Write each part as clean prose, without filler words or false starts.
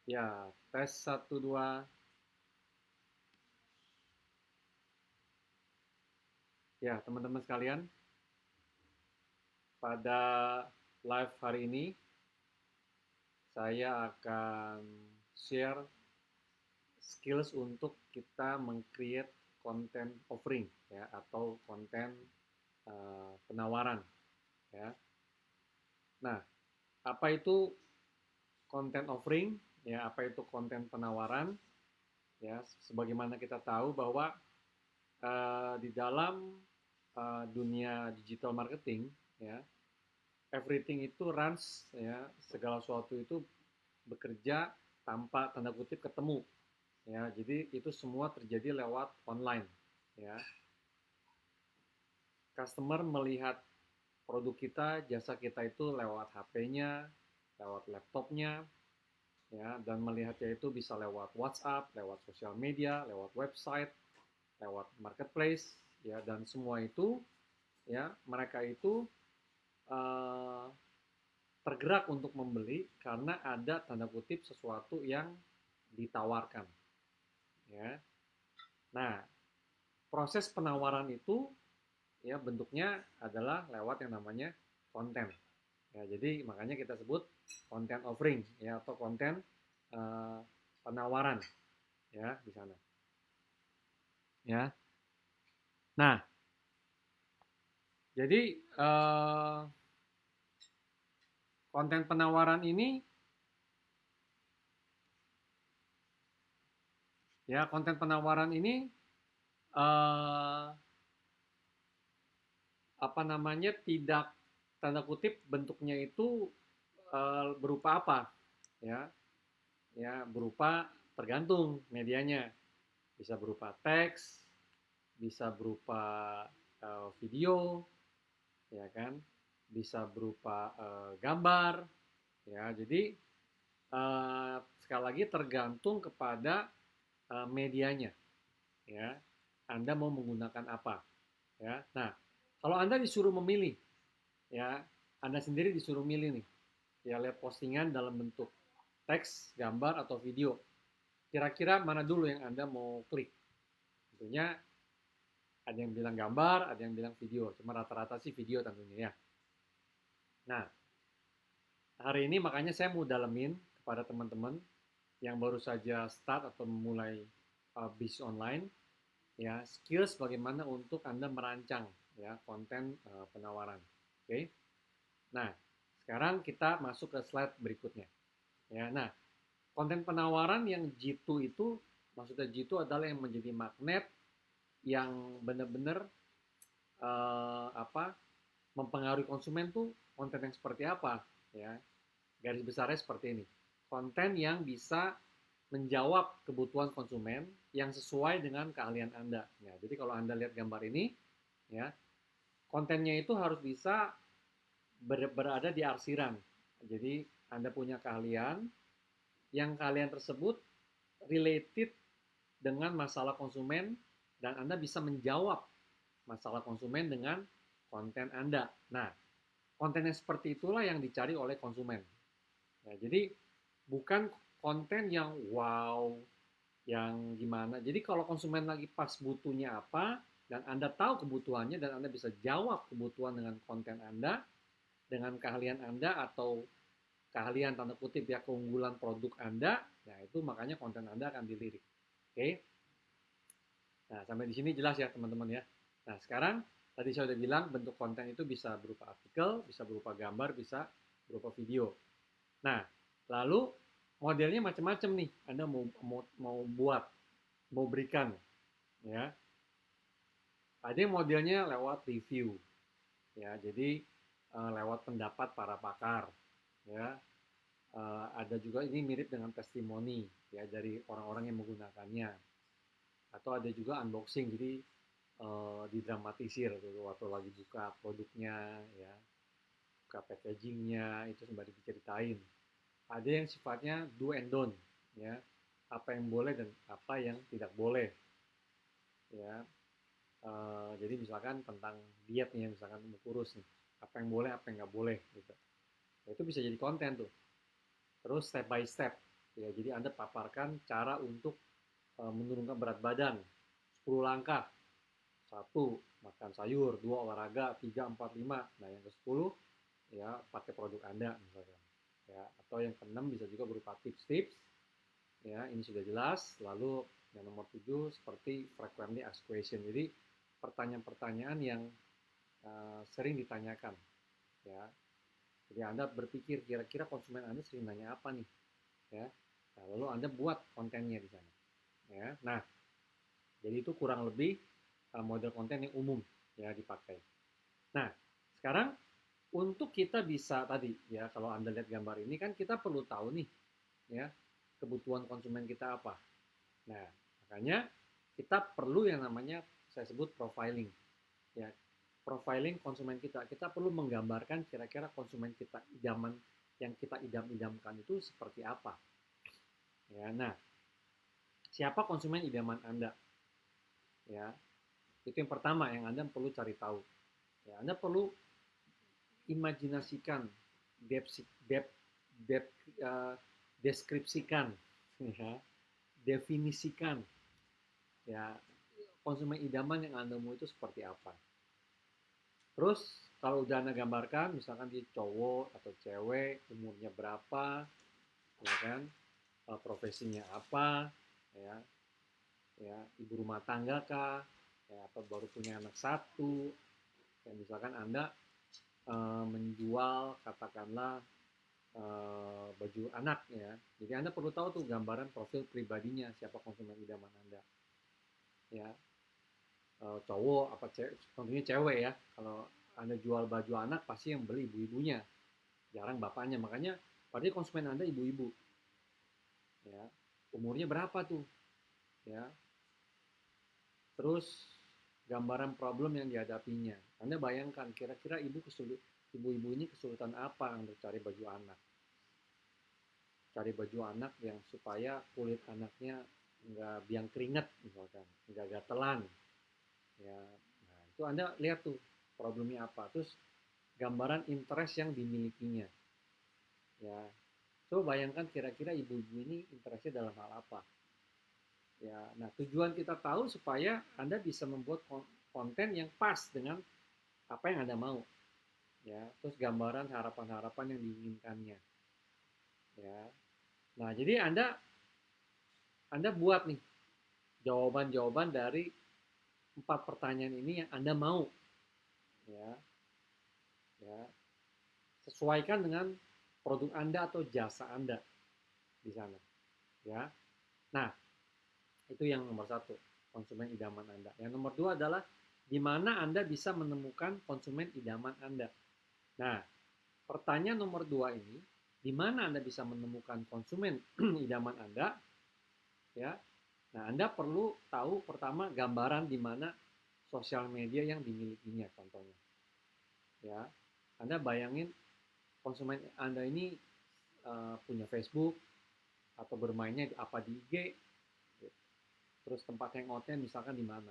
Ya, tes satu 2. Ya, teman-teman sekalian, pada live hari ini saya akan share skills untuk kita meng-create content offering ya atau konten penawaran ya. Nah, apa itu content offering? Ya, apa itu konten penawaran? Ya, sebagaimana kita tahu bahwa di dalam dunia digital marketing ya, everything itu runs ya, segala sesuatu itu bekerja tanpa tanda kutip ketemu ya. Jadi itu semua terjadi lewat online ya. Customer melihat produk kita, jasa kita itu lewat HP-nya, lewat laptopnya ya, dan melihatnya itu bisa lewat WhatsApp, lewat sosial media, lewat website, lewat marketplace ya, dan semua itu ya, mereka itu uh, tergerak untuk membeli karena ada tanda kutip sesuatu yang ditawarkan ya. Nah, proses penawaran itu ya bentuknya adalah lewat yang namanya konten ya. Jadi makanya kita sebut content offering ya, atau konten uh, penawaran ya di sana ya. Nah, jadi konten penawaran ini ya, konten penawaran ini uh, apa namanya, tidak tanda kutip bentuknya itu berupa apa ya. Ya, berupa tergantung medianya, bisa berupa teks, bisa berupa video ya kan, bisa berupa gambar ya. Jadi sekali lagi tergantung kepada medianya ya, Anda mau menggunakan apa ya. Nah, kalau Anda disuruh memilih ya, Anda sendiri disuruh milih nih ya, lihat postingan dalam bentuk teks, gambar, atau video, kira-kira mana dulu yang Anda mau klik. Tentunya ada yang bilang gambar, ada yang bilang video, cuma rata-rata sih video tentunya ya. Nah, hari ini makanya saya mau dalemin kepada teman-teman yang baru saja start atau memulai bisnis online ya, skills bagaimana untuk Anda merancang ya konten penawaran. Oke. Nah, sekarang kita masuk ke slide berikutnya. Ya, nah, konten penawaran yang jitu itu, maksudnya jitu adalah yang menjadi magnet, yang benar-benar apa mempengaruhi konsumen tuh konten yang seperti apa, ya. Garis besarnya seperti ini. Konten yang bisa menjawab kebutuhan konsumen yang sesuai dengan keahlian Anda. Ya, jadi kalau Anda lihat gambar ini, ya, kontennya itu harus bisa berada di arsiran. Jadi Anda punya keahlian, yang keahlian tersebut related dengan masalah konsumen dan Anda bisa menjawab masalah konsumen dengan konten Anda. Nah, konten yang seperti itulah yang dicari oleh konsumen. Ya, jadi bukan konten yang wow, yang gimana. Jadi kalau konsumen lagi pas butuhnya apa, dan Anda tahu kebutuhannya, dan Anda bisa jawab kebutuhan dengan konten Anda, dengan keahlian Anda, atau keahlian tanda kutip ya, keunggulan produk Anda, ya itu makanya konten Anda akan dilirik. Oke? Nah, sampai di sini jelas ya teman-teman ya. Nah, sekarang tadi saya udah bilang bentuk konten itu bisa berupa artikel, bisa berupa gambar, bisa berupa video. Nah, lalu modelnya macam-macam nih. Anda mau buat, mau berikan, ya. Ada yang modelnya lewat review, ya. Jadi lewat pendapat para pakar, ya. Ada juga ini mirip dengan testimoni, ya, dari orang-orang yang menggunakannya. Atau ada juga unboxing, jadi didramatisir gitu, waktu lagi buka produknya, ya, buka packagingnya itu sembari diceritain. Ada yang sifatnya do and don't, ya, apa yang boleh dan apa yang tidak boleh, ya. Jadi misalkan tentang diet nih, misalkan mau kurus nih, apa yang boleh, apa yang nggak boleh, gitu. Nah, itu bisa jadi konten tuh. Terus step by step, ya. Jadi Anda paparkan cara untuk menurunkan berat badan, 10 langkah. 1, makan sayur. 2, olahraga. 3, 4, 5. Nah, yang ke-10, ya, pakai produk Anda, misalkan. Ya, atau yang ke-6 bisa juga berupa tips-tips. Ya, ini sudah jelas. Lalu yang nomor 7 seperti frequently asked question. Jadi pertanyaan-pertanyaan yang sering ditanyakan, ya. Jadi Anda berpikir kira-kira konsumen Anda sering nanya apa nih, ya. Nah, lalu Anda buat kontennya di sana, ya. Nah, jadi itu kurang lebih model konten yang umum ya dipakai. Nah, sekarang untuk kita bisa tadi ya, kalau Anda lihat gambar ini kan kita perlu tahu nih ya kebutuhan konsumen kita apa. Nah, makanya kita perlu yang namanya saya sebut profiling. Ya, profiling konsumen kita. Kita perlu menggambarkan kira-kira konsumen kita idaman yang kita idam-idamkan itu seperti apa. Ya, nah, siapa konsumen idaman Anda? Ya, itu yang pertama yang Anda perlu cari tahu. Ya, Anda perlu imajinasikan, dep, dep, dep, uh, deskripsikan, ya, definisikan, ya, konsumen idaman yang Anda mau itu seperti apa. Terus kalau udah Anda gambarkan, misalkan dia cowok atau cewek, umurnya berapa, ya kan, profesinya apa, ya, ya, ibu rumah tangga kah, ya, atau baru punya anak satu, ya, misalkan Anda menjual katakanlah baju anak, ya. Jadi Anda perlu tahu tuh gambaran profil pribadinya, siapa konsumen idaman Anda. Ya, cowok apa cewek, tentunya cewek ya. Kalau Anda jual baju anak pasti yang beli ibu-ibunya, jarang bapaknya. Makanya pasti konsumen Anda ibu-ibu. Ya. Umurnya berapa tuh? Ya. Terus gambaran problem yang dihadapinya. Anda bayangkan kira-kira ibu-ibu ini kesulitan apa untuk cari baju anak. Cari baju anak yang supaya kulit anaknya nggak biang keringat misalkan, nggak gatelan, ya. Nah, itu Anda lihat tuh problemnya apa, terus gambaran interest yang dimilikinya, ya. Coba bayangkan kira-kira ibu-ibu ini interestnya dalam hal apa, ya. Nah, tujuan kita tahu supaya Anda bisa membuat konten yang pas dengan apa yang Anda mau, ya. Terus gambaran harapan-harapan yang diinginkannya, ya. Nah, jadi Anda buat nih jawaban-jawaban dari 4 pertanyaan ini yang Anda mau, ya, ya, sesuaikan dengan produk Anda atau jasa Anda di sana, ya. Nah, itu yang nomor 1, konsumen idaman Anda. Yang nomor 2 adalah di mana Anda bisa menemukan konsumen idaman Anda. Nah, pertanyaan nomor 2 ini, di mana Anda bisa menemukan konsumen idaman Anda, ya. Nah, Anda perlu tahu pertama gambaran di mana sosial media yang dimilikinya contohnya. Ya. Anda bayangin konsumen Anda ini punya Facebook atau bermainnya apa di IG, terus tempat hangoutnya misalkan di mana.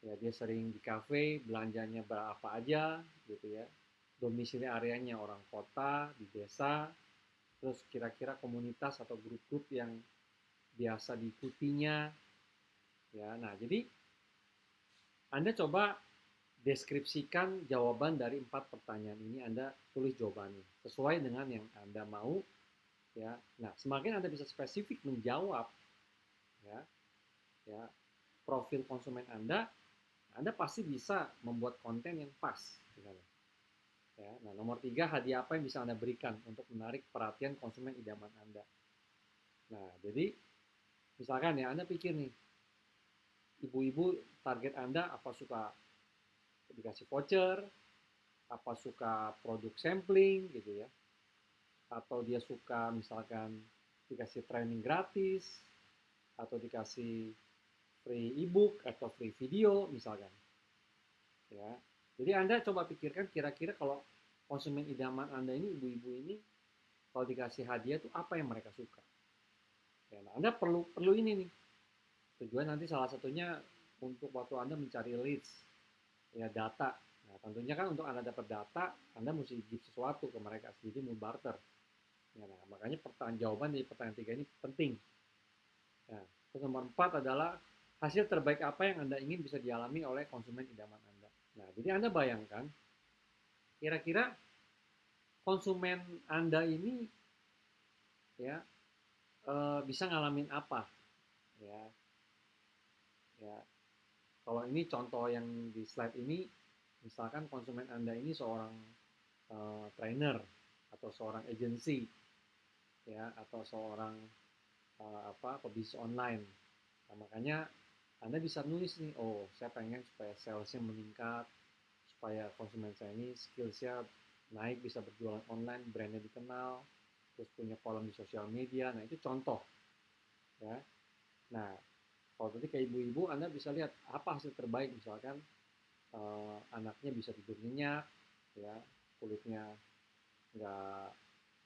Ya, dia sering di kafe, belanjanya berapa aja gitu ya. Domisili areanya orang kota, di desa, terus kira-kira komunitas atau grup-grup yang biasa diikutinya. Ya, nah jadi Anda coba deskripsikan jawaban dari 4 pertanyaan ini, Anda tulis jawabannya sesuai dengan yang Anda mau, ya. Nah, semakin Anda bisa spesifik menjawab, ya, ya, profil konsumen Anda pasti bisa membuat konten yang pas, misalnya. Ya, nah, nomor 3, hadiah apa yang bisa Anda berikan untuk menarik perhatian konsumen idaman Anda. Nah, jadi misalkan ya Anda pikir nih, ibu-ibu target Anda apa suka dikasih voucher, apa suka produk sampling gitu ya, atau dia suka misalkan dikasih training gratis, atau dikasih free ebook atau free video misalkan. Ya, jadi Anda coba pikirkan kira-kira kalau konsumen idaman Anda ini, ibu-ibu ini, kalau dikasih hadiah tuh apa yang mereka suka. Ya, nah Anda perlu ini nih. Tujuan nanti salah satunya untuk waktu Anda mencari leads, ya data. Nah, tentunya kan untuk Anda dapat data, Anda mesti give sesuatu ke mereka, jadi mau barter. Ya, nah, makanya jawaban dari pertanyaan 3 ini penting. Nah, terus nomor 4 adalah hasil terbaik apa yang Anda ingin bisa dialami oleh konsumen idaman Anda. Nah, jadi Anda bayangkan, kira-kira konsumen Anda ini ya bisa ngalamin apa, ya. Ya, kalau ini contoh yang di slide ini, misalkan konsumen Anda ini seorang trainer atau seorang agensi, ya, atau seorang pebisnis online. Nah, makanya Anda bisa nulis nih, oh saya pengen supaya salesnya meningkat, supaya konsumen saya ini skillsnya naik, bisa berjualan online, brandnya dikenal, terus punya kolom di sosial media. Nah, itu contoh, ya. Nah, kalau tadi ke ibu-ibu, Anda bisa lihat apa hasil terbaik, misalkan anaknya bisa tidur nyenyak, ya, kulitnya nggak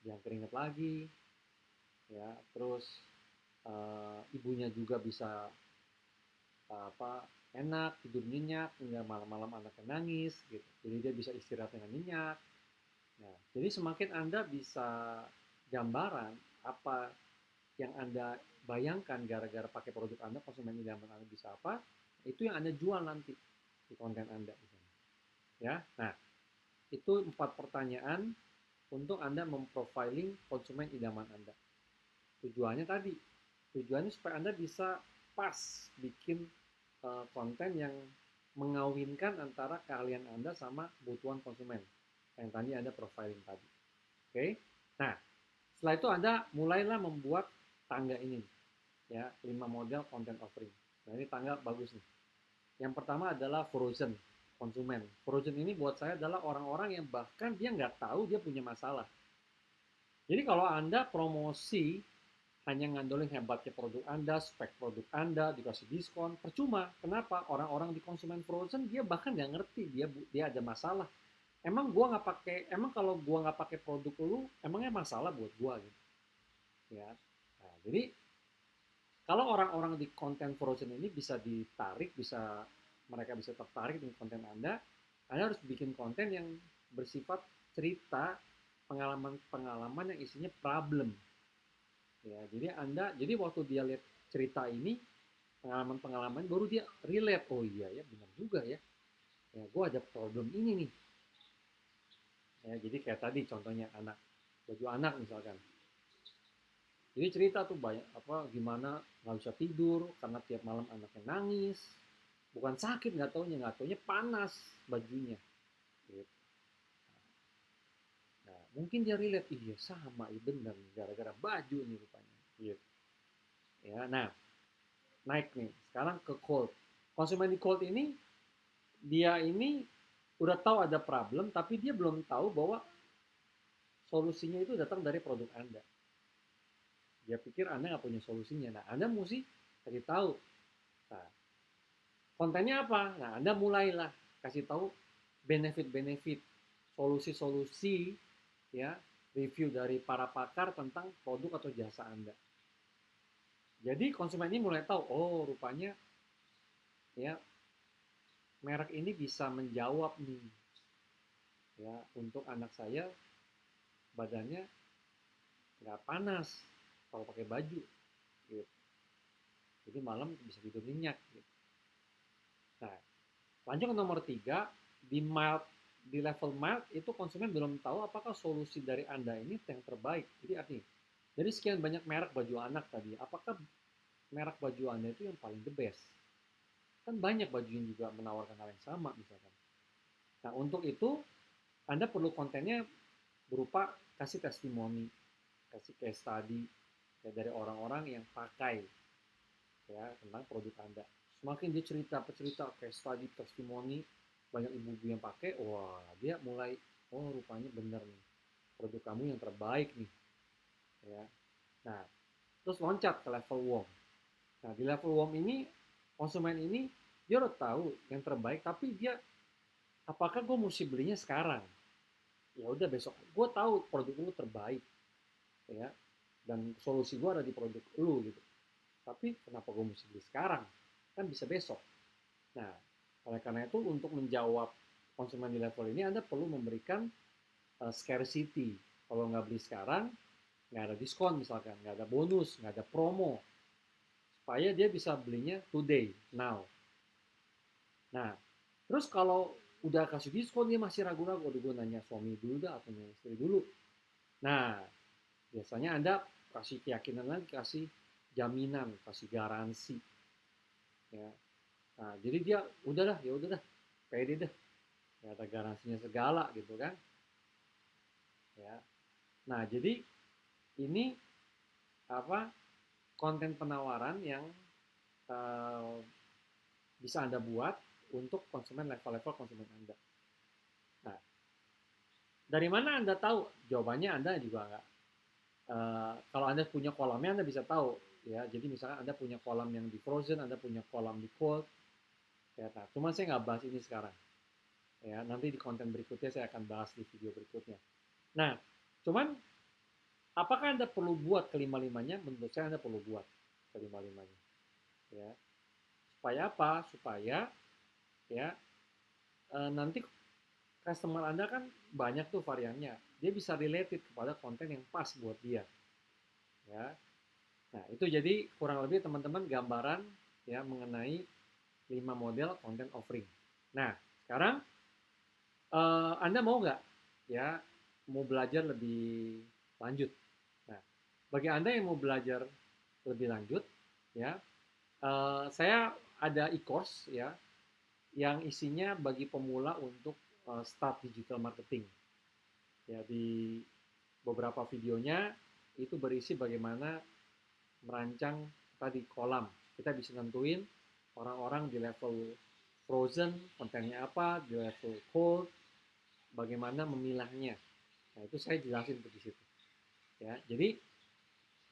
yang keringet lagi, ya, terus ibunya juga bisa enak tidur nyenyak, hingga malam-malam anaknya nangis gitu, jadi dia bisa istirahat dengan nyenyak. Nah, jadi semakin Anda bisa gambaran apa yang Anda bayangkan gara-gara pakai produk Anda, konsumen idaman Anda bisa apa, itu yang Anda jual nanti di konten Anda. Ya, nah itu 4 pertanyaan untuk Anda memprofiling konsumen idaman Anda. Tujuannya supaya Anda bisa pas bikin konten yang mengawinkan antara keahlian Anda sama kebutuhan konsumen yang tadi Anda profiling tadi. Oke, nah setelah itu Anda mulailah membuat tangga ini, ya, 5 model content offering. Nah, ini tangga bagus nih. Yang pertama adalah frozen konsumen. Frozen ini buat saya adalah orang-orang yang bahkan dia nggak tahu dia punya masalah. Jadi kalau Anda promosi hanya ngandolin hebatnya produk Anda, spek produk Anda, dikasih diskon, percuma. Kenapa? Orang-orang di konsumen frozen dia bahkan nggak ngerti dia ada masalah. Emang kalau gua nggak pakai produk lu, emangnya masalah buat gua gitu. Ya. Nah, jadi kalau orang-orang di konten frozen ini bisa ditarik, mereka bisa tertarik dengan konten Anda harus bikin konten yang bersifat cerita pengalaman-pengalaman yang isinya problem. Ya, jadi waktu dia lihat cerita ini, pengalaman-pengalaman, baru dia relate, oh iya ya benar juga ya. Ya, gue ada problem ini nih. Ya, jadi kayak tadi contohnya baju anak misalkan. Jadi cerita tuh banyak gimana nggak bisa tidur karena tiap malam anaknya nangis. Bukan sakit, nggak taunya panas bajunya. Gitu. Nah, mungkin dia relate, iya sama, iya benar, gara-gara baju nih rupanya. Gitu. Ya, nah naik nih. Sekarang ke cold. Konsumen di cold ini dia ini udah tahu ada problem, tapi dia belum tahu bahwa solusinya itu datang dari produk Anda. Dia pikir Anda nggak punya solusinya. Nah, Anda mesti kasih tahu. Nah, kontennya apa? Nah, Anda mulailah kasih tahu benefit-benefit, solusi-solusi, ya, review dari para pakar tentang produk atau jasa Anda. Jadi konsumen ini mulai tahu, oh rupanya ya merek ini bisa menjawab nih, ya untuk anak saya badannya nggak panas kalau pakai baju, gitu. Jadi malam bisa tidur nyenyak. Gitu. Nah, lanjut ke nomor 3, di mild, di level mild itu konsumen belum tahu apakah solusi dari Anda ini yang terbaik. Jadi artinya, dari sekian banyak merek baju anak tadi, apakah merek baju Anda itu yang paling the best? Kan banyak baju yang juga menawarkan hal yang sama misalkan. Nah, untuk itu Anda perlu kontennya berupa kasih testimoni, kasih case study ya, dari orang-orang yang pakai ya tentang produk Anda. Semakin dia cerita case study, testimoni, banyak ibu-ibu yang pakai, wah dia mulai, oh rupanya bener nih, produk kamu yang terbaik nih. Ya. Nah, terus loncat ke level warm. Nah, di level warm ini, konsumen ini, dia udah tahu yang terbaik, tapi dia, apakah gue mesti belinya sekarang? Ya udah besok, gue tahu produk lu terbaik, ya, dan solusi gue ada di produk lu gitu. Tapi kenapa gue mesti beli sekarang? Kan bisa besok. Nah, oleh karena itu untuk menjawab konsumen di level ini, Anda perlu memberikan scarcity. Kalau nggak beli sekarang, nggak ada diskon misalkan, nggak ada bonus, nggak ada promo, supaya dia bisa belinya today, now. Nah, terus kalau udah kasih diskon dia masih ragu-ragu, gue nanya suami dulu dah atau nanya istri dulu. Nah, biasanya Anda kasih keyakinan lagi, kasih jaminan, kasih garansi. Ya. Nah, jadi dia udahlah, ya udah dah, pede deh. Ya, ada garansinya segala gitu kan. Ya. Nah, jadi ini apa konten penawaran yang uh, bisa Anda buat untuk konsumen level-level konsumen Anda. Nah, dari mana Anda tahu? Jawabannya Anda juga nggak. Kalau Anda punya kolamnya, Anda bisa tahu. Ya, jadi misalnya Anda punya kolam yang di frozen, Anda punya kolam di cold. Ya, nah, cuma saya nggak bahas ini sekarang. Ya, nanti di konten berikutnya saya akan bahas di video berikutnya. Nah, cuman apakah Anda perlu buat kelima-limanya? Menurut saya Anda perlu buat kelima-limanya. Ya, supaya apa? Supaya ya nanti customer Anda kan banyak tuh variannya. Dia bisa related kepada konten yang pas buat dia. Ya. Nah, itu jadi kurang lebih teman-teman gambaran ya mengenai 5 model content offering. Nah, sekarang Anda mau nggak ya mau belajar lebih lanjut? Nah, bagi Anda yang mau belajar lebih lanjut ya, saya ada e-course ya yang isinya bagi pemula untuk start digital marketing. Ya, di beberapa videonya itu berisi bagaimana merancang tadi kolam. Kita bisa nentuin orang-orang di level frozen, kontennya apa, di level cold, bagaimana memilahnya. Nah, itu saya jelasin di situ. Ya, jadi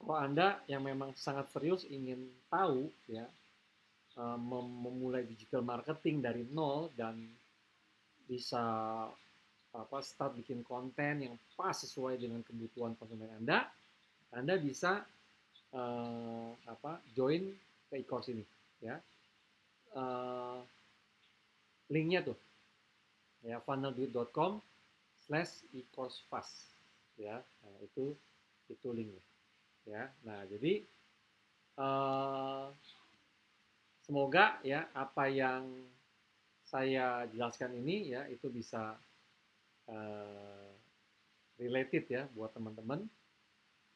kalau Anda yang memang sangat serius ingin tahu ya memulai digital marketing dari nol dan bisa start bikin konten yang pas sesuai dengan kebutuhan konsumen Anda bisa join ke e-course ini ya. Uh, linknya tuh ya funnelduit.com/e-course fast ya. Nah, itu linknya ya. Nah, jadi uh, semoga ya apa yang saya jelaskan ini ya itu bisa uh, related ya buat teman-teman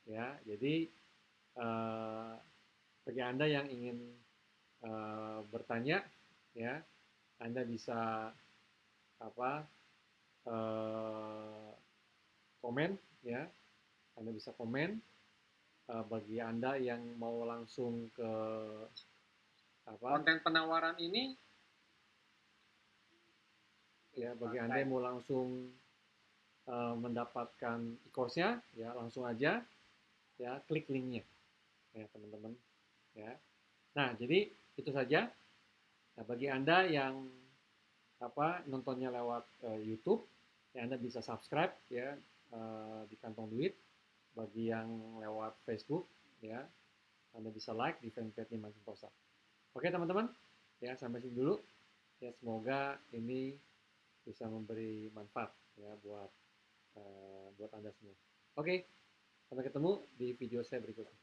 ya. Jadi uh, bagi Anda yang ingin bertanya ya, Anda bisa apa komen ya, Anda bisa komen. Bagi Anda yang mau langsung ke konten penawaran ini ya bagi Anda yang mau langsung mendapatkan e-course-nya, ya langsung aja ya klik linknya ya teman-teman ya. Nah, jadi itu saja. Nah, bagi Anda yang nontonnya lewat YouTube, ya Anda bisa subscribe ya di Kantong Duit. Bagi yang lewat Facebook, ya Anda bisa like di fanpage-nya Mas Sentosa. Oke teman-teman, ya sampai sini dulu. Ya semoga ini bisa memberi manfaat ya buat Anda semua. Oke, sampai ketemu di video saya berikutnya.